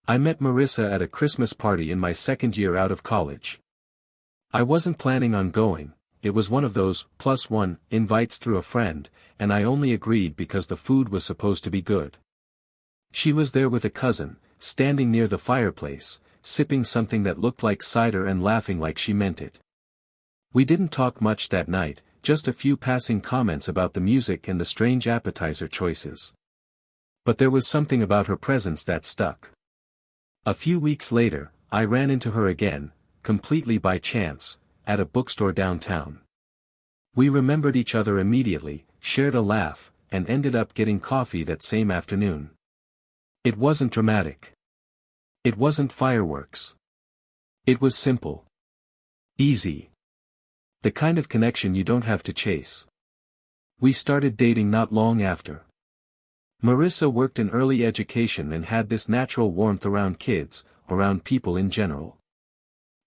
I met Marissa at a Christmas party in my second year out of college. I wasn't planning on going, it was one of those +1 invites through a friend, and I only agreed because the food was supposed to be good. She was there with a cousin, standing near the fireplace, sipping something that looked like cider and laughing like she meant it. We didn't talk much that night, just a few passing comments about the music and the strange appetizer choices. But there was something about her presence that stuck. A few weeks later, I ran into her again, completely by chance, at a bookstore downtown. We remembered each other immediately, shared a laugh, and ended up getting coffee that same afternoon. It wasn't dramatic. It wasn't fireworks. It was simple. Easy. The kind of connection you don't have to chase. We started dating not long after. Marissa worked in early education and had this natural warmth around kids, around people in general.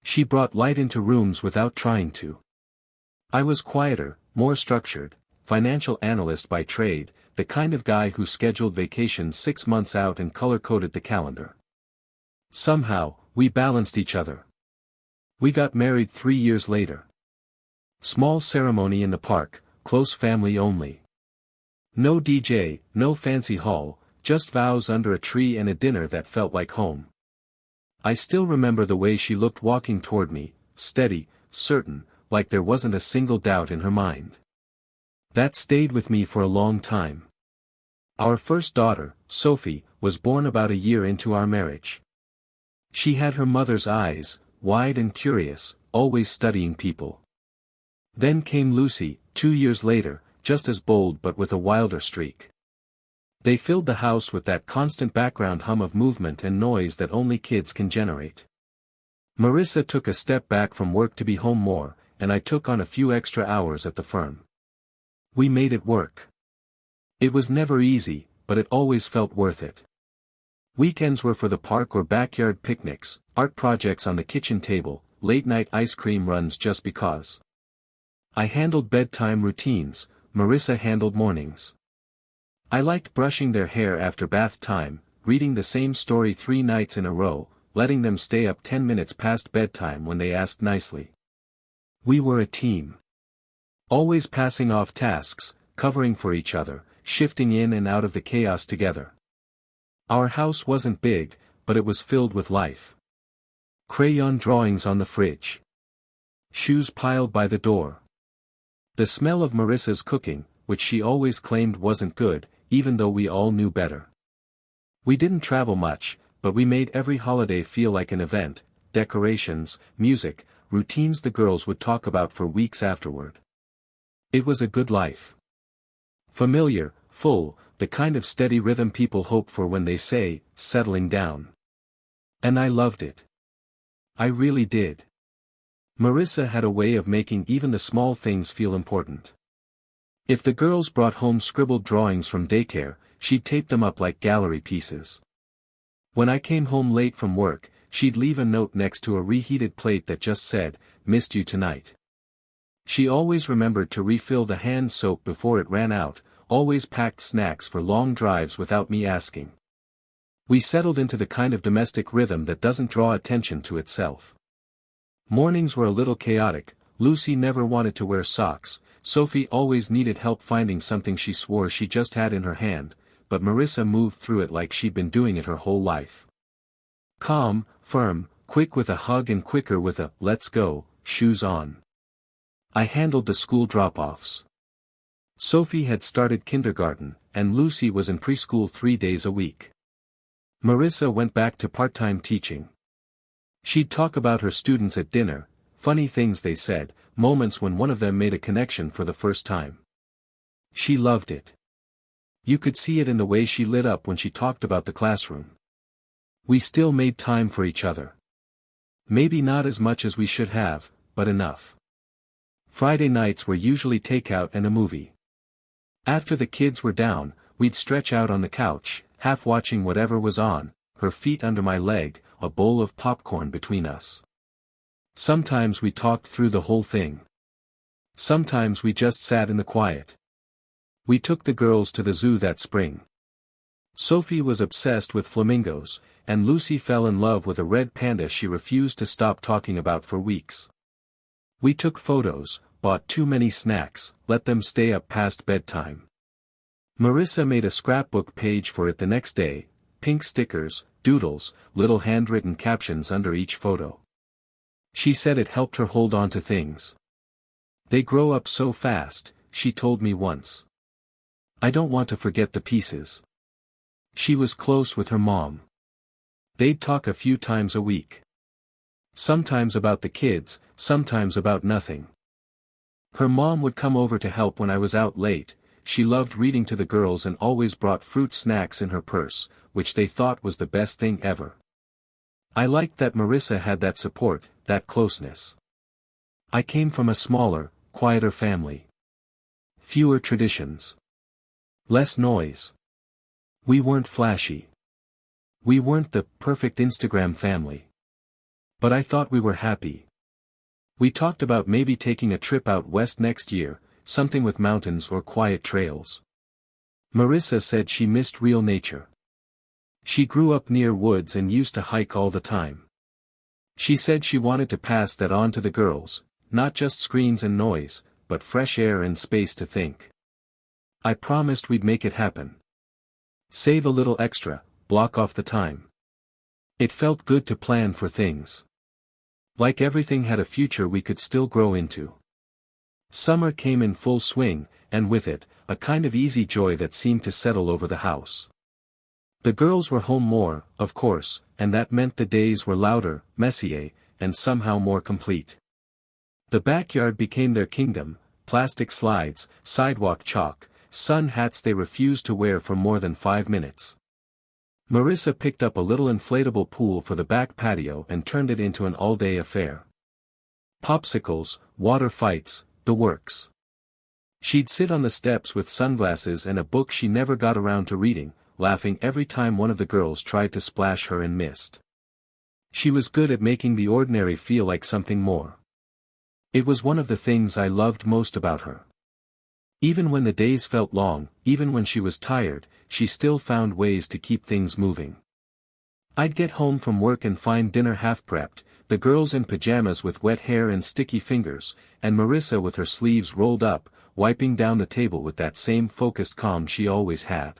She brought light into rooms without trying to. I was quieter, more structured, financial analyst by trade, the kind of guy who scheduled vacations 6 months out and color-coded the calendar. Somehow, we balanced each other. We got married 3 years later. Small ceremony in the park, close family only. No DJ, no fancy hall, just vows under a tree and a dinner that felt like home. I still remember the way she looked walking toward me, steady, certain, like there wasn't a single doubt in her mind. That stayed with me for a long time. Our first daughter, Sophie, was born about a year into our marriage. She had her mother's eyes, wide and curious, always studying people. Then came Lucy, 2 years later, just as bold but with a wilder streak. They filled the house with that constant background hum of movement and noise that only kids can generate. Marissa took a step back from work to be home more, and I took on a few extra hours at the firm. We made it work. It was never easy, but it always felt worth it. Weekends were for the park or backyard picnics, art projects on the kitchen table, late-night ice cream runs just because. I handled bedtime routines, Marissa handled mornings. I liked brushing their hair after bath time, reading the same story 3 nights in a row, letting them stay up 10 minutes past bedtime when they asked nicely. We were a team. Always passing off tasks, covering for each other, shifting in and out of the chaos together. Our house wasn't big, but it was filled with life. Crayon drawings on the fridge. Shoes piled by the door. The smell of Marissa's cooking, which she always claimed wasn't good, even though we all knew better. We didn't travel much, but we made every holiday feel like an event, decorations, music, routines the girls would talk about for weeks afterward. It was a good life. Familiar, full, the kind of steady rhythm people hope for when they say, settling down. And I loved it. I really did. Marissa had a way of making even the small things feel important. If the girls brought home scribbled drawings from daycare, she'd tape them up like gallery pieces. When I came home late from work, she'd leave a note next to a reheated plate that just said, "Missed you tonight." She always remembered to refill the hand soap before it ran out, always packed snacks for long drives without me asking. We settled into the kind of domestic rhythm that doesn't draw attention to itself. Mornings were a little chaotic. Lucy never wanted to wear socks, Sophie always needed help finding something she swore she just had in her hand, but Marissa moved through it like she'd been doing it her whole life. Calm, firm, quick with a hug and quicker with a "let's go," shoes on. I handled the school drop-offs. Sophie had started kindergarten, and Lucy was in preschool 3 days a week. Marissa went back to part-time teaching. She'd talk about her students at dinner, funny things they said, moments when one of them made a connection for the first time. She loved it. You could see it in the way she lit up when she talked about the classroom. We still made time for each other. Maybe not as much as we should have, but enough. Friday nights were usually takeout and a movie. After the kids were down, we'd stretch out on the couch, half watching whatever was on, her feet under my leg, a bowl of popcorn between us. Sometimes we talked through the whole thing. Sometimes we just sat in the quiet. We took the girls to the zoo that spring. Sophie was obsessed with flamingos, and Lucy fell in love with a red panda she refused to stop talking about for weeks. We took photos, bought too many snacks, let them stay up past bedtime. Marissa made a scrapbook page for it the next day, pink stickers, doodles, little handwritten captions under each photo. She said it helped her hold on to things. They grow up so fast, she told me once. I don't want to forget the pieces. She was close with her mom. They'd talk a few times a week. Sometimes about the kids, sometimes about nothing. Her mom would come over to help when I was out late. She loved reading to the girls and always brought fruit snacks in her purse, which they thought was the best thing ever. I liked that Marissa had that support, that closeness. I came from a smaller, quieter family. Fewer traditions. Less noise. We weren't flashy. We weren't the perfect Instagram family. But I thought we were happy. We talked about maybe taking a trip out west next year, something with mountains or quiet trails. Marissa said she missed real nature. She grew up near woods and used to hike all the time. She said she wanted to pass that on to the girls, not just screens and noise, but fresh air and space to think. I promised we'd make it happen. Save a little extra, block off the time. It felt good to plan for things. Like everything had a future we could still grow into. Summer came in full swing, and with it, a kind of easy joy that seemed to settle over the house. The girls were home more, of course, and that meant the days were louder, messier, and somehow more complete. The backyard became their kingdom, plastic slides, sidewalk chalk, sun hats they refused to wear for more than 5 minutes. Marissa picked up a little inflatable pool for the back patio and turned it into an all-day affair. Popsicles, water fights, the works. She'd sit on the steps with sunglasses and a book she never got around to reading, laughing every time one of the girls tried to splash her in mist. She was good at making the ordinary feel like something more. It was one of the things I loved most about her. Even when the days felt long, even when she was tired, she still found ways to keep things moving. I'd get home from work and find dinner half prepped, the girls in pajamas with wet hair and sticky fingers, and Marissa with her sleeves rolled up, wiping down the table with that same focused calm she always had.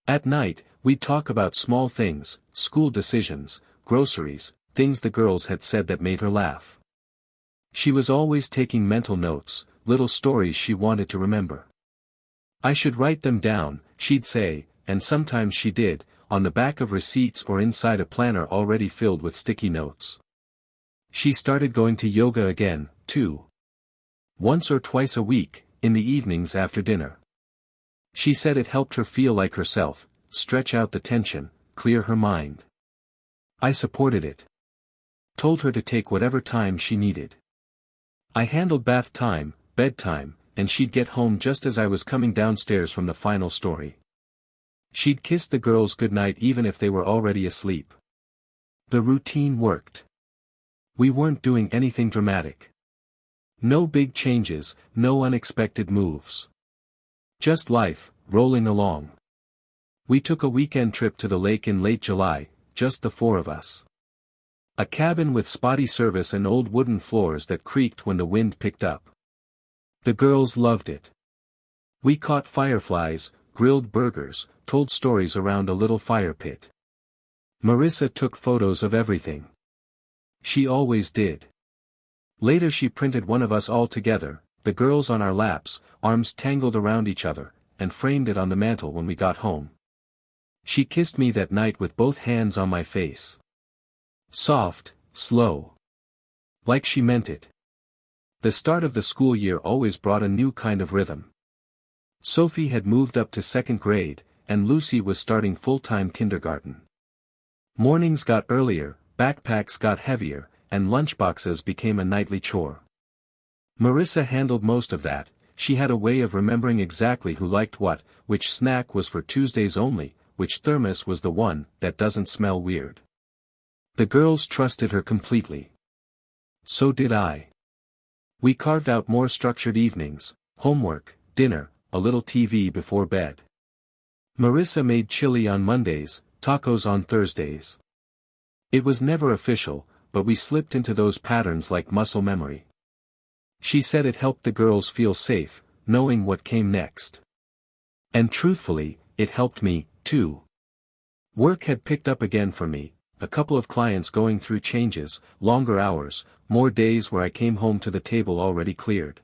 At night, we'd talk about small things, school decisions, groceries, things the girls had said that made her laugh. She was always taking mental notes, little stories she wanted to remember. I should write them down, she'd say, and sometimes she did, on the back of receipts or inside a planner already filled with sticky notes. She started going to yoga again, too. Once or twice a week, in the evenings after dinner. She said it helped her feel like herself, stretch out the tension, clear her mind. I supported it. Told her to take whatever time she needed. I handled bath time, bedtime, and she'd get home just as I was coming downstairs from the final story. She'd kiss the girls goodnight even if they were already asleep. The routine worked. We weren't doing anything dramatic. No big changes, no unexpected moves. Just life, rolling along. We took a weekend trip to the lake in late July, just the 4 of us. A cabin with spotty service and old wooden floors that creaked when the wind picked up. The girls loved it. We caught fireflies, grilled burgers, told stories around a little fire pit. Marissa took photos of everything. She always did. Later she printed one of us all together, the girls on our laps, arms tangled around each other, and framed it on the mantel when we got home. She kissed me that night with both hands on my face. Soft, slow. Like she meant it. The start of the school year always brought a new kind of rhythm. Sophie had moved up to 2nd grade, and Lucy was starting full-time kindergarten. Mornings got earlier, backpacks got heavier, and lunchboxes became a nightly chore. Marissa handled most of that. She had a way of remembering exactly who liked what, which snack was for Tuesdays only, which thermos was the one that doesn't smell weird. The girls trusted her completely. So did I. We carved out more structured evenings, homework, dinner, a little TV before bed. Marissa made chili on Mondays, tacos on Thursdays. It was never official, but we slipped into those patterns like muscle memory. She said it helped the girls feel safe, knowing what came next. And truthfully, it helped me, too. Work had picked up again for me, a couple of clients going through changes, longer hours, more days where I came home to the table already cleared.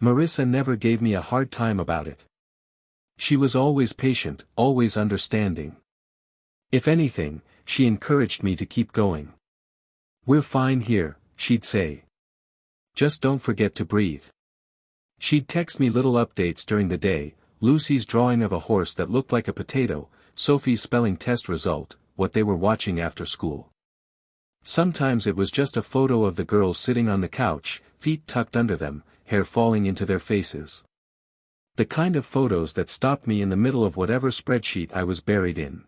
Marissa never gave me a hard time about it. She was always patient, always understanding. If anything, she encouraged me to keep going. "We're fine here," she'd say. "Just don't forget to breathe." She'd text me little updates during the day, Lucy's drawing of a horse that looked like a potato, Sophie's spelling test result, what they were watching after school. Sometimes it was just a photo of the girls sitting on the couch, feet tucked under them, hair falling into their faces. The kind of photos that stopped me in the middle of whatever spreadsheet I was buried in.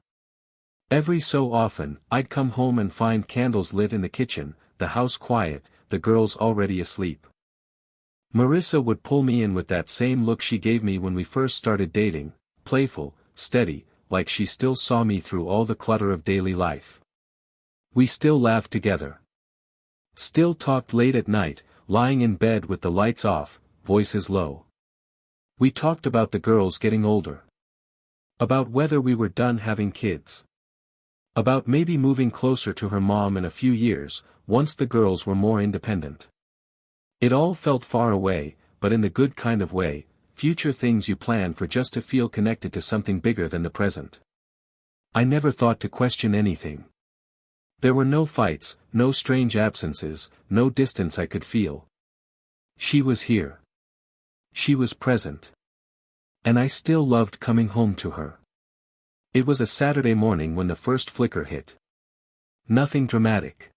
Every so often, I'd come home and find candles lit in the kitchen, the house quiet, the girls already asleep. Marissa would pull me in with that same look she gave me when we first started dating, playful, steady, like she still saw me through all the clutter of daily life. We still laughed together. Still talked late at night, lying in bed with the lights off, voices low. We talked about the girls getting older. About whether we were done having kids. About maybe moving closer to her mom in a few years, once the girls were more independent. It all felt far away, but in the good kind of way, future things you plan for just to feel connected to something bigger than the present. I never thought to question anything. There were no fights, no strange absences, no distance I could feel. She was here. She was present. And I still loved coming home to her. It was a Saturday morning when the first flicker hit. Nothing dramatic.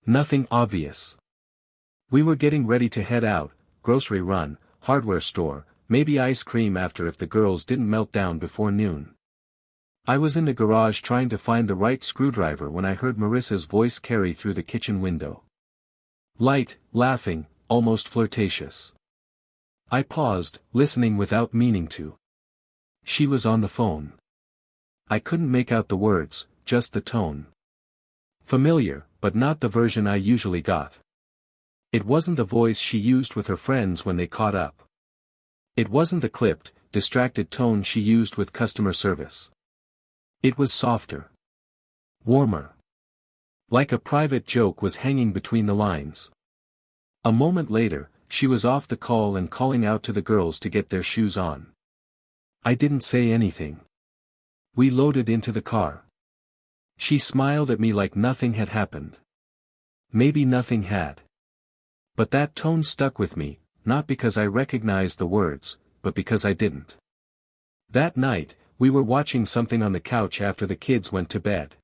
Nothing obvious. We were getting ready to head out, grocery run, hardware store, maybe ice cream after if the girls didn't melt down before noon. I was in the garage trying to find the right screwdriver when I heard Marissa's voice carry through the kitchen window. Light, laughing, almost flirtatious. I paused, listening without meaning to. She was on the phone. I couldn't make out the words, just the tone. Familiar, but not the version I usually got. It wasn't the voice she used with her friends when they caught up. It wasn't the clipped, distracted tone she used with customer service. It was softer. Warmer. Like a private joke was hanging between the lines. A moment later, she was off the call and calling out to the girls to get their shoes on. I didn't say anything. We loaded into the car. She smiled at me like nothing had happened. Maybe nothing had. But that tone stuck with me, not because I recognized the words, but because I didn't. That night, we were watching something on the couch after the kids went to bed.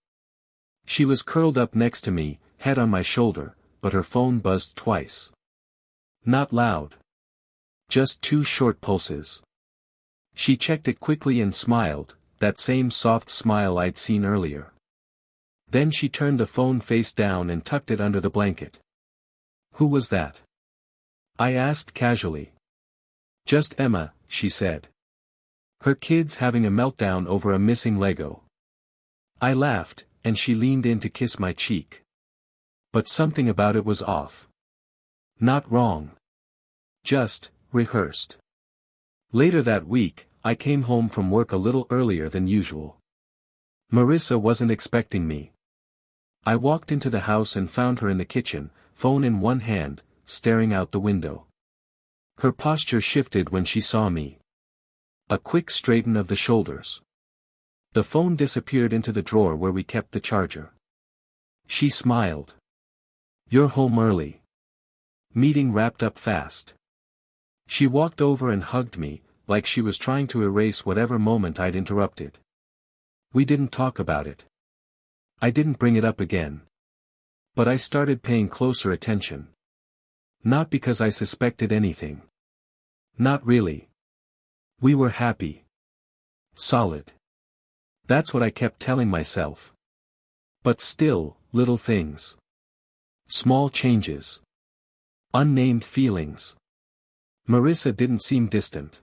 She was curled up next to me, head on my shoulder, but her phone buzzed twice. Not loud. Just 2 short pulses. She checked it quickly and smiled, that same soft smile I'd seen earlier. Then she turned the phone face down and tucked it under the blanket. "Who was that?" I asked casually. "Just Emma," she said. "Her kid's having a meltdown over a missing Lego." I laughed, and she leaned in to kiss my cheek. But something about it was off. Not wrong. Just, rehearsed. Later that week, I came home from work a little earlier than usual. Marissa wasn't expecting me. I walked into the house and found her in the kitchen, phone in one hand, staring out the window. Her posture shifted when she saw me. A quick straighten of the shoulders. The phone disappeared into the drawer where we kept the charger. She smiled. "You're home early. Meeting wrapped up fast." She walked over and hugged me, like she was trying to erase whatever moment I'd interrupted. We didn't talk about it. I didn't bring it up again. But I started paying closer attention. Not because I suspected anything. Not really. We were happy. Solid. That's what I kept telling myself. But still, little things. Small changes. Unnamed feelings. Marissa didn't seem distant.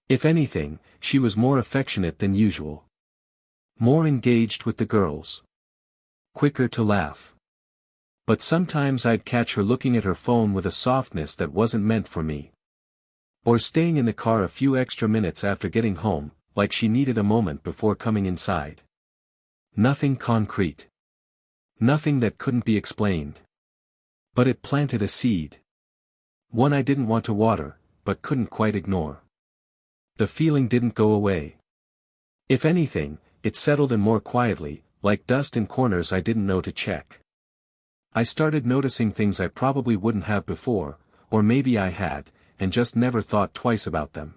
If anything, she was more affectionate than usual. More engaged with the girls. Quicker to laugh. But sometimes I'd catch her looking at her phone with a softness that wasn't meant for me. Or staying in the car a few extra minutes after getting home, like she needed a moment before coming inside. Nothing concrete. Nothing that couldn't be explained. But it planted a seed. One I didn't want to water, but couldn't quite ignore. The feeling didn't go away. If anything, it settled in more quietly, like dust in corners I didn't know to check. I started noticing things I probably wouldn't have before, or maybe I had, and just never thought twice about them.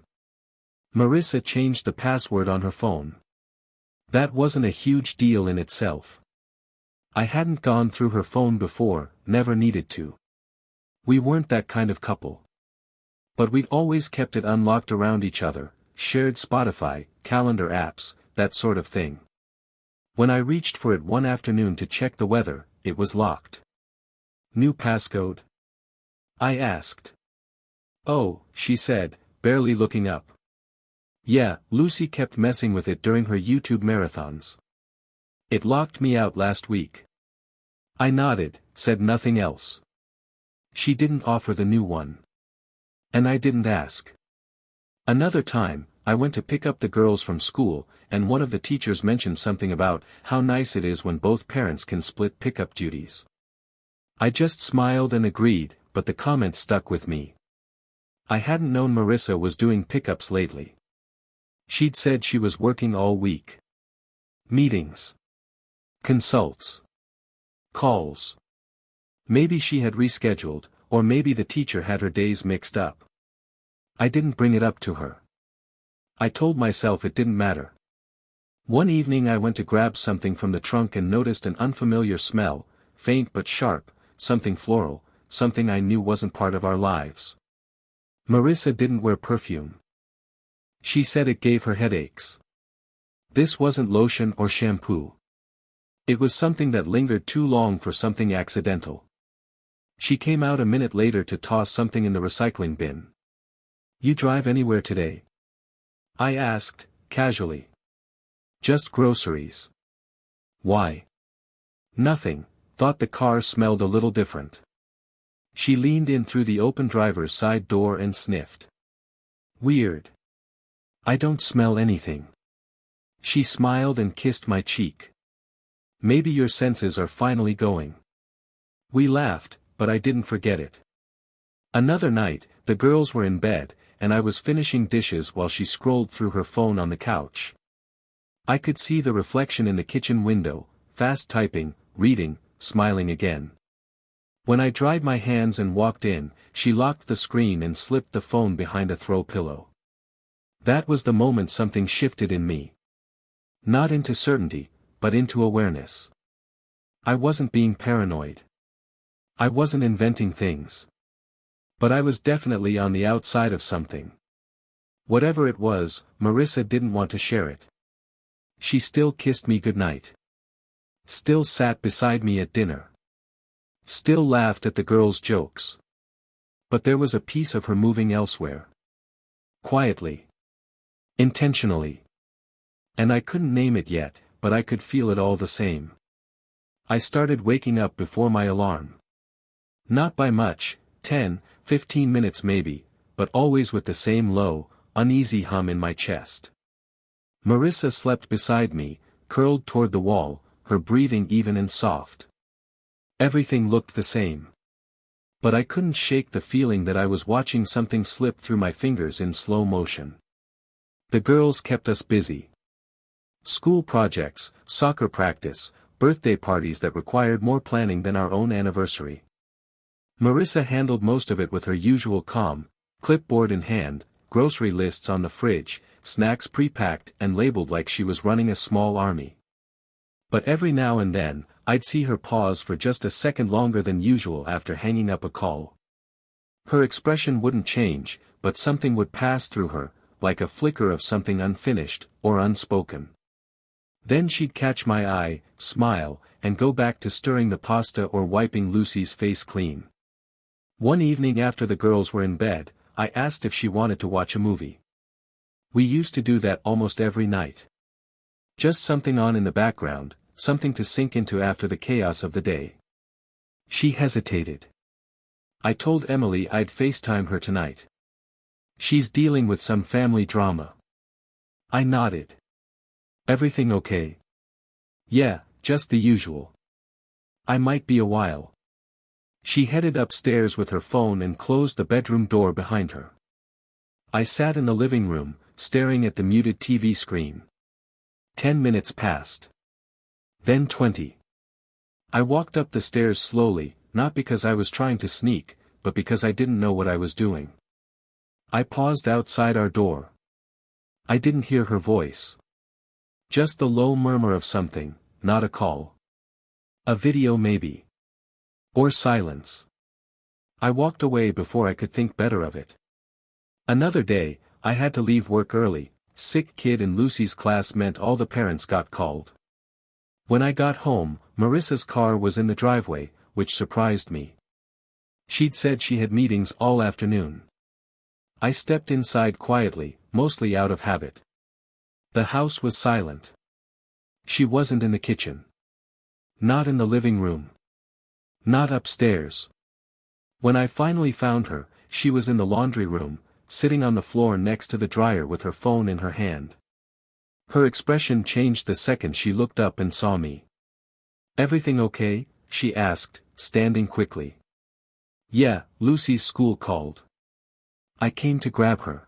Marissa changed the password on her phone. That wasn't a huge deal in itself. I hadn't gone through her phone before, never needed to. We weren't that kind of couple. But we'd always kept it unlocked around each other, shared Spotify, calendar apps, that sort of thing. When I reached for it one afternoon to check the weather, it was locked. New passcode? I asked. Oh, she said, barely looking up. Yeah, Lucy kept messing with it during her YouTube marathons. It locked me out last week. I nodded, said nothing else. She didn't offer the new one. And I didn't ask. Another time, I went to pick up the girls from school, and one of the teachers mentioned something about how nice it is when both parents can split pickup duties. I just smiled and agreed, but the comment stuck with me. I hadn't known Marissa was doing pickups lately. She'd said she was working all week. Meetings. Consults. Calls. Maybe she had rescheduled, or maybe the teacher had her days mixed up. I didn't bring it up to her. I told myself it didn't matter. One evening I went to grab something from the trunk and noticed an unfamiliar smell, faint but sharp, something floral, something I knew wasn't part of our lives. Marissa didn't wear perfume. She said it gave her headaches. This wasn't lotion or shampoo. It was something that lingered too long for something accidental. She came out a minute later to toss something in the recycling bin. You drive anywhere today? I asked, casually. Just groceries. Why? Nothing, thought the car smelled a little different. She leaned in through the open driver's side door and sniffed. Weird. I don't smell anything. She smiled and kissed my cheek. Maybe your senses are finally going. We laughed, but I didn't forget it. Another night, the girls were in bed, and I was finishing dishes while she scrolled through her phone on the couch. I could see the reflection in the kitchen window, fast typing, reading, smiling again. When I dried my hands and walked in, she locked the screen and slipped the phone behind a throw pillow. That was the moment something shifted in me. Not into certainty, but into awareness. I wasn't being paranoid. I wasn't inventing things. But I was definitely on the outside of something. Whatever it was, Marissa didn't want to share it. She still kissed me goodnight. Still sat beside me at dinner. Still laughed at the girls' jokes. But there was a piece of her moving elsewhere. Quietly. Intentionally. And I couldn't name it yet, but I could feel it all the same. I started waking up before my alarm. Not by much, 10, 15 minutes maybe, but always with the same low, uneasy hum in my chest. Marissa slept beside me, curled toward the wall, her breathing even and soft. Everything looked the same. But I couldn't shake the feeling that I was watching something slip through my fingers in slow motion. The girls kept us busy. School projects, soccer practice, birthday parties that required more planning than our own anniversary. Marissa handled most of it with her usual calm, clipboard in hand, grocery lists on the fridge, snacks pre-packed and labeled like she was running a small army. But every now and then, I'd see her pause for just a second longer than usual after hanging up a call. Her expression wouldn't change, but something would pass through her, like a flicker of something unfinished, or unspoken. Then she'd catch my eye, smile, and go back to stirring the pasta or wiping Lucy's face clean. One evening after the girls were in bed, I asked if she wanted to watch a movie. We used to do that almost every night. Just something on in the background, something to sink into after the chaos of the day. She hesitated. I told Emily I'd FaceTime her tonight. She's dealing with some family drama. I nodded. Everything okay? Yeah, just the usual. I might be a while. She headed upstairs with her phone and closed the bedroom door behind her. I sat in the living room, staring at the muted TV screen. 10 minutes passed. Then 20. I walked up the stairs slowly, not because I was trying to sneak, but because I didn't know what I was doing. I paused outside our door. I didn't hear her voice. Just the low murmur of something, not a call. A video maybe. Or silence. I walked away before I could think better of it. Another day, I had to leave work early. Sick kid in Lucy's class meant all the parents got called. When I got home, Marissa's car was in the driveway, which surprised me. She'd said she had meetings all afternoon. I stepped inside quietly, mostly out of habit. The house was silent. She wasn't in the kitchen. Not in the living room. Not upstairs. When I finally found her, she was in the laundry room, sitting on the floor next to the dryer with her phone in her hand. Her expression changed the second she looked up and saw me. "Everything okay?" she asked, standing quickly. "Yeah, Lucy's school called. I came to grab her."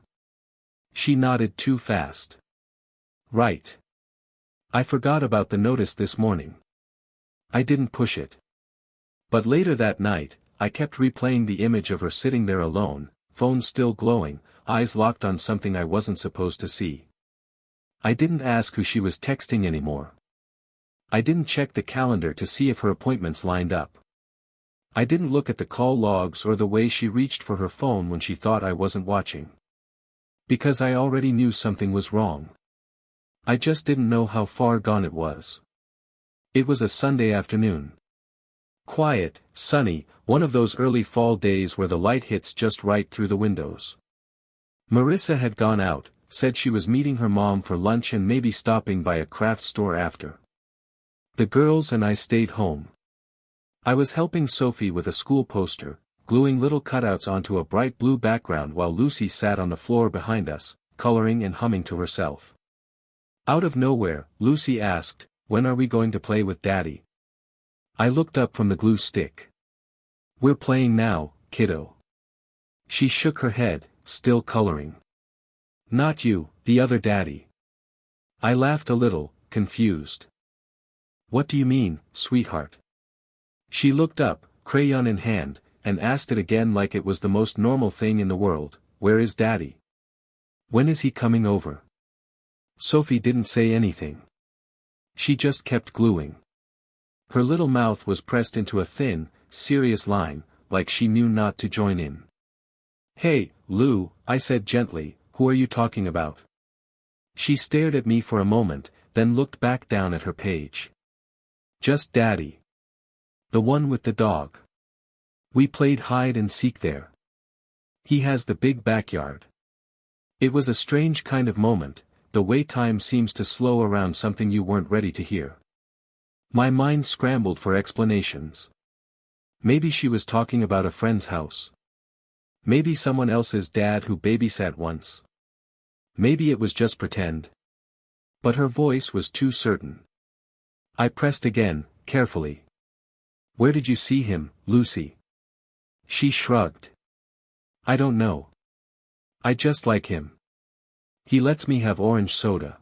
She nodded too fast. "Right. I forgot about the notice this morning. I didn't push it." But later that night, I kept replaying the image of her sitting there alone, phone still glowing, eyes locked on something I wasn't supposed to see. I didn't ask who she was texting anymore. I didn't check the calendar to see if her appointments lined up. I didn't look at the call logs or the way she reached for her phone when she thought I wasn't watching. Because I already knew something was wrong. I just didn't know how far gone it was. It was a Sunday afternoon. Quiet, sunny, one of those early fall days where the light hits just right through the windows. Marissa had gone out, said she was meeting her mom for lunch and maybe stopping by a craft store after. The girls and I stayed home. I was helping Sophie with a school poster, gluing little cutouts onto a bright blue background while Lucy sat on the floor behind us, coloring and humming to herself. Out of nowhere, Lucy asked, "When are we going to play with Daddy?" I looked up from the glue stick. "We're playing now, kiddo." She shook her head, still coloring. "Not you, the other Daddy." I laughed a little, confused. "What do you mean, sweetheart?" She looked up, crayon in hand, and asked it again like it was the most normal thing in the world, "Where is Daddy? When is he coming over?" Sophie didn't say anything. She just kept gluing. Her little mouth was pressed into a thin, serious line, like she knew not to join in. "Hey, Lou," I said gently, "who are you talking about?" She stared at me for a moment, then looked back down at her page. "Just Daddy. The one with the dog. We played hide and seek there. He has the big backyard." It was a strange kind of moment, the way time seems to slow around something you weren't ready to hear. My mind scrambled for explanations. Maybe she was talking about a friend's house. Maybe someone else's dad who babysat once. Maybe it was just pretend. But her voice was too certain. I pressed again, carefully. "Where did you see him, Lucy?" She shrugged. "I don't know. I just like him. He lets me have orange soda."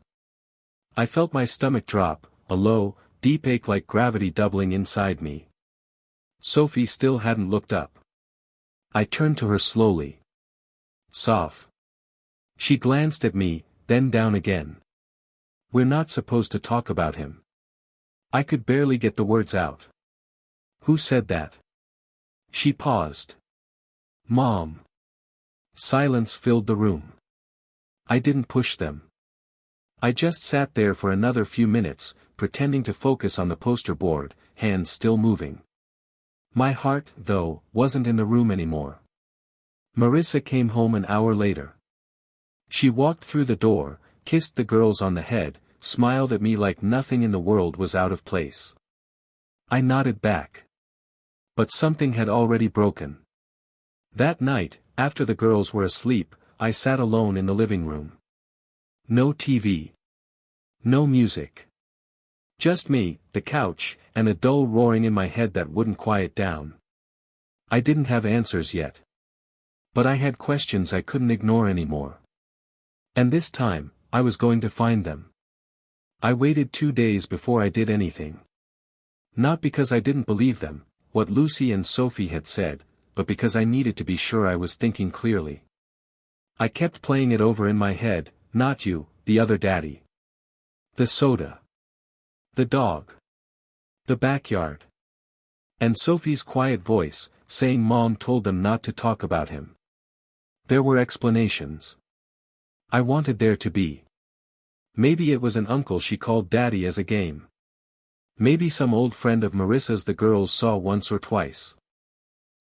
I felt my stomach drop, a low, deep ache like gravity doubling inside me. Sophie still hadn't looked up. I turned to her slowly. "Soph." She glanced at me, then down again. "We're not supposed to talk about him." I could barely get the words out. "Who said that?" She paused. "Mom." Silence filled the room. I didn't push them. I just sat there for another few minutes, pretending to focus on the poster board, hands still moving. My heart, though, wasn't in the room anymore. Marissa came home an hour later. She walked through the door, kissed the girls on the head, smiled at me like nothing in the world was out of place. I nodded back. But something had already broken. That night, after the girls were asleep, I sat alone in the living room. No TV. No music. Just me, the couch, and a dull roaring in my head that wouldn't quiet down. I didn't have answers yet. But I had questions I couldn't ignore anymore. And this time, I was going to find them. I waited 2 days before I did anything. Not because I didn't believe them, what Lucy and Sophie had said, but because I needed to be sure I was thinking clearly. I kept playing it over in my head, not you, the other daddy. The soda. The dog. The backyard. And Sophie's quiet voice, saying Mom told them not to talk about him. There were explanations. I wanted there to be. Maybe it was an uncle she called Daddy as a game. Maybe some old friend of Marissa's the girls saw once or twice.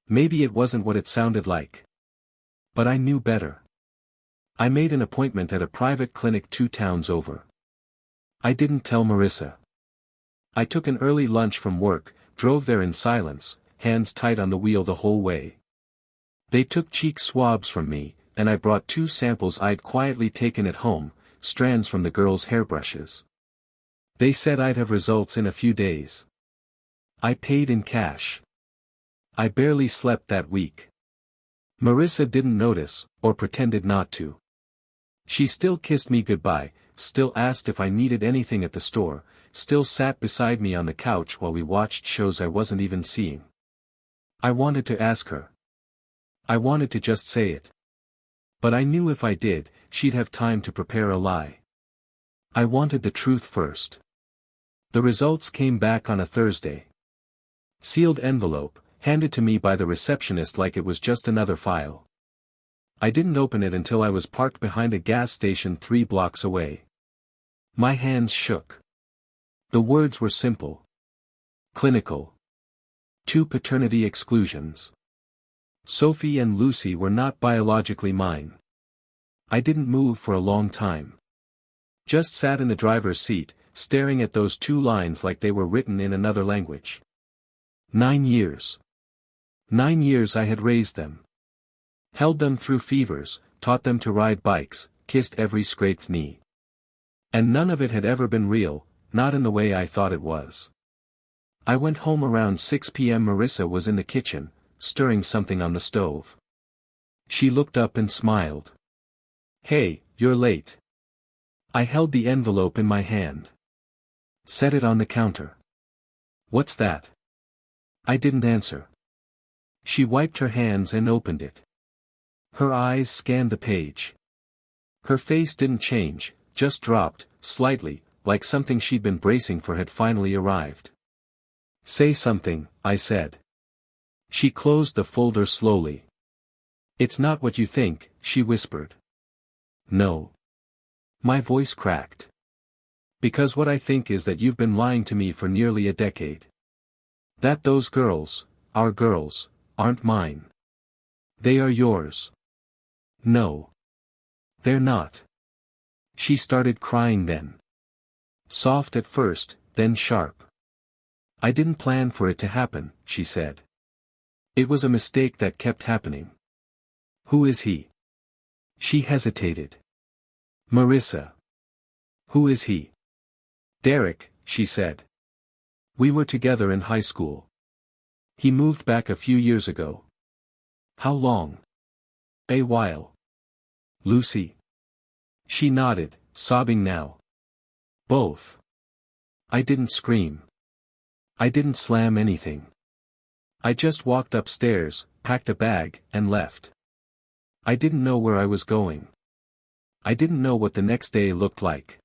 Maybe it wasn't what it sounded like. But I knew better. I made an appointment at a private clinic 2 towns over. I didn't tell Marissa. I took an early lunch from work, drove there in silence, hands tight on the wheel the whole way. They took cheek swabs from me, and I brought 2 samples I'd quietly taken at home, strands from the girls' hairbrushes. They said I'd have results in a few days. I paid in cash. I barely slept that week. Marissa didn't notice, or pretended not to. She still kissed me goodbye, still asked if I needed anything at the store, still sat beside me on the couch while we watched shows I wasn't even seeing. I wanted to ask her. I wanted to just say it. But I knew if I did, she'd have time to prepare a lie. I wanted the truth first. The results came back on a Thursday. Sealed envelope, handed to me by the receptionist like it was just another file. I didn't open it until I was parked behind a gas station 3 blocks away. My hands shook. The words were simple. Clinical. 2 paternity exclusions. Sophie and Lucy were not biologically mine. I didn't move for a long time. Just sat in the driver's seat, staring at those 2 lines like they were written in another language. 9 years. 9 years I had raised them. Held them through fevers, taught them to ride bikes, kissed every scraped knee. And none of it had ever been real, not in the way I thought it was. I went home around 6 p.m. Marissa was in the kitchen, stirring something on the stove. She looked up and smiled. "Hey, you're late." I held the envelope in my hand. Set it on the counter. "What's that?" I didn't answer. She wiped her hands and opened it. Her eyes scanned the page. Her face didn't change, just dropped, slightly, like something she'd been bracing for had finally arrived. "Say something," I said. She closed the folder slowly. "It's not what you think," she whispered. "No." My voice cracked. "Because what I think is that you've been lying to me for nearly a decade. That those girls, our girls, aren't mine. They are yours." "No. They're not." She started crying then. Soft at first, then sharp. "I didn't plan for it to happen," she said. "It was a mistake that kept happening." "Who is he?" She hesitated. "Marissa." "Who is he?" "Derek," she said. "We were together in high school. He moved back a few years ago." "How long?" "A while." "Lucy?" She nodded, sobbing now. "Both." I didn't scream. I didn't slam anything. I just walked upstairs, packed a bag, and left. I didn't know where I was going. I didn't know what the next day looked like.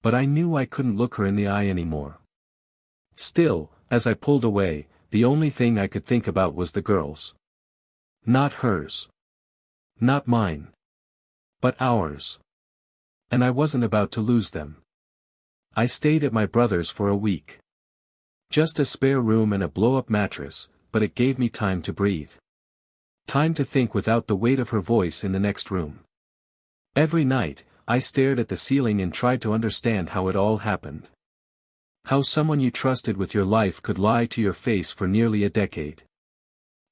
But I knew I couldn't look her in the eye anymore. Still, as I pulled away, the only thing I could think about was the girls. Not hers. Not mine. But ours. And I wasn't about to lose them. I stayed at my brother's for a week. Just a spare room and a blow-up mattress, but it gave me time to breathe. Time to think without the weight of her voice in the next room. Every night, I stared at the ceiling and tried to understand how it all happened. How someone you trusted with your life could lie to your face for nearly a decade.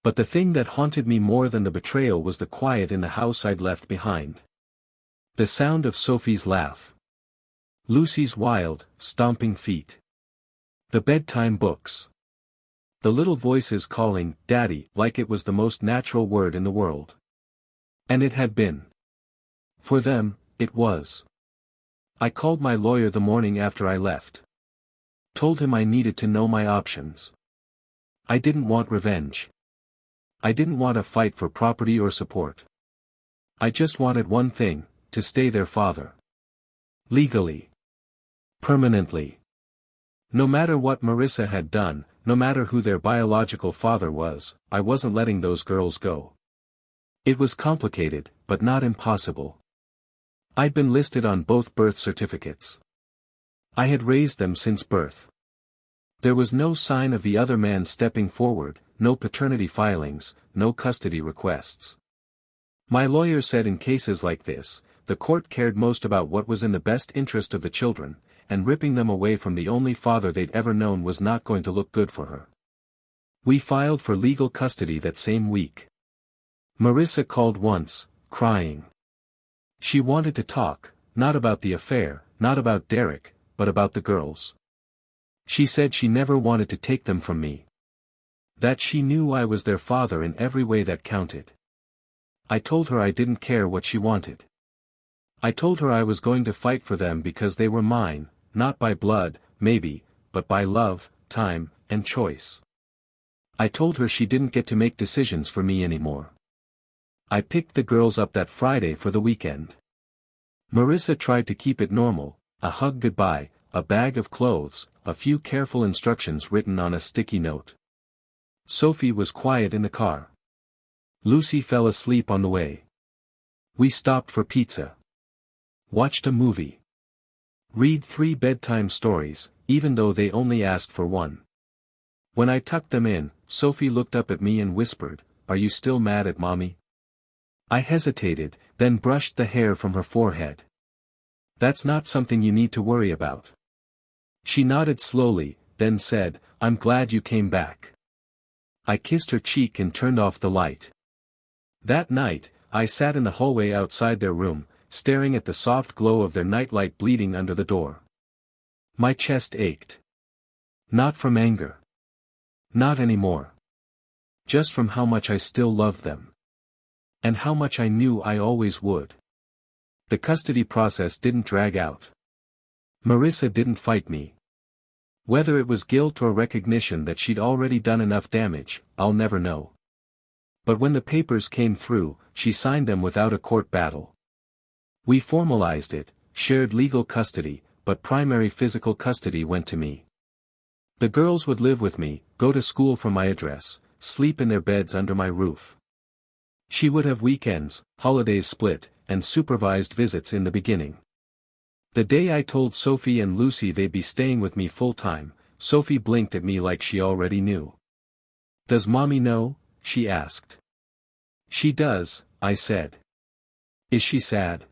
But the thing that haunted me more than the betrayal was the quiet in the house I'd left behind. The sound of Sophie's laugh. Lucy's wild, stomping feet. The bedtime books. The little voices calling, "Daddy," like it was the most natural word in the world. And it had been. For them, it was. I called my lawyer the morning after I left. Told him I needed to know my options. I didn't want revenge. I didn't want a fight for property or support. I just wanted one thing, to stay their father. Legally. Permanently. No matter what Marissa had done, no matter who their biological father was, I wasn't letting those girls go. It was complicated, but not impossible. I'd been listed on both birth certificates. I had raised them since birth. There was no sign of the other man stepping forward, no paternity filings, no custody requests. My lawyer said in cases like this, the court cared most about what was in the best interest of the children, and ripping them away from the only father they'd ever known was not going to look good for her. We filed for legal custody that same week. Marissa called once, crying. She wanted to talk, not about the affair, not about Derek, but about the girls. She said she never wanted to take them from me. That she knew I was their father in every way that counted. I told her I didn't care what she wanted. I told her I was going to fight for them because they were mine, not by blood, maybe, but by love, time, and choice. I told her she didn't get to make decisions for me anymore. I picked the girls up that Friday for the weekend. Marissa tried to keep it normal, a hug goodbye, a bag of clothes, a few careful instructions written on a sticky note. Sophie was quiet in the car. Lucy fell asleep on the way. We stopped for pizza. Watched a movie. Read 3 bedtime stories, even though they only asked for one. When I tucked them in, Sophie looked up at me and whispered, "Are you still mad at Mommy?" I hesitated, then brushed the hair from her forehead. "That's not something you need to worry about." She nodded slowly, then said, "I'm glad you came back." I kissed her cheek and turned off the light. That night, I sat in the hallway outside their room, staring at the soft glow of their nightlight bleeding under the door. My chest ached. Not from anger. Not anymore. Just from how much I still loved them. And how much I knew I always would. The custody process didn't drag out. Marissa didn't fight me. Whether it was guilt or recognition that she'd already done enough damage, I'll never know. But when the papers came through, she signed them without a court battle. We formalized it, shared legal custody, but primary physical custody went to me. The girls would live with me, go to school from my address, sleep in their beds under my roof. She would have weekends, holidays split, and supervised visits in the beginning. The day I told Sophie and Lucy they'd be staying with me full-time, Sophie blinked at me like she already knew. "Does Mommy know?" she asked. "She does," I said. "Is she sad?"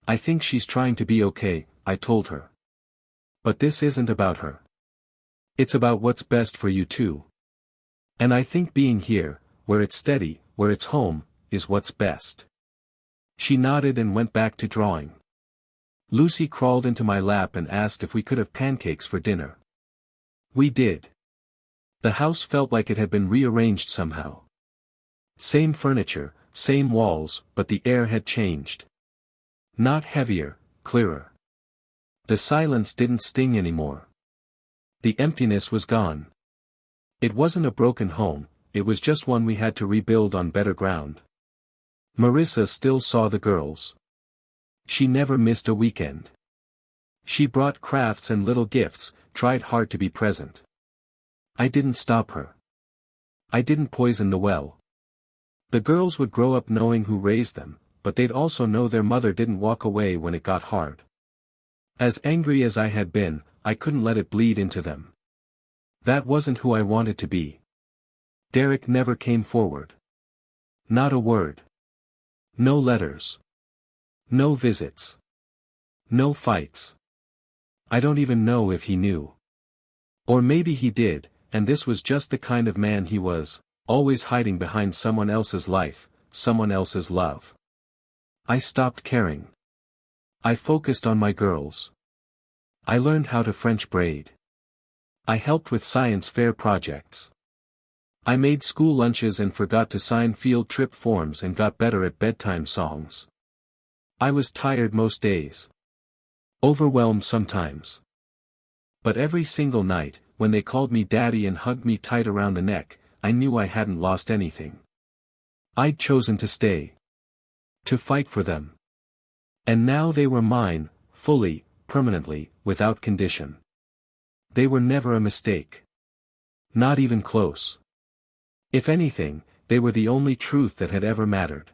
"I think she's trying to be okay," I told her. "But this isn't about her. It's about what's best for you too. And I think being here, where it's steady, where it's home, is what's best." She nodded and went back to drawing. Lucy crawled into my lap and asked if we could have pancakes for dinner. We did. The house felt like it had been rearranged somehow. Same furniture, same walls, but the air had changed. Not heavier, clearer. The silence didn't sting anymore. The emptiness was gone. It wasn't a broken home, it was just one we had to rebuild on better ground. Marissa still saw the girls. She never missed a weekend. She brought crafts and little gifts, tried hard to be present. I didn't stop her. I didn't poison the well. The girls would grow up knowing who raised them, but they'd also know their mother didn't walk away when it got hard. As angry as I had been, I couldn't let it bleed into them. That wasn't who I wanted to be. Derek never came forward. Not a word. No letters. No visits. No fights. I don't even know if he knew. Or maybe he did, and this was just the kind of man he was, always hiding behind someone else's life, someone else's love. I stopped caring. I focused on my girls. I learned how to French braid. I helped with science fair projects. I made school lunches and forgot to sign field trip forms and got better at bedtime songs. I was tired most days. Overwhelmed sometimes. But every single night, when they called me daddy and hugged me tight around the neck, I knew I hadn't lost anything. I'd chosen to stay. To fight for them. And now they were mine, fully, permanently, without condition. They were never a mistake. Not even close. If anything, they were the only truth that had ever mattered.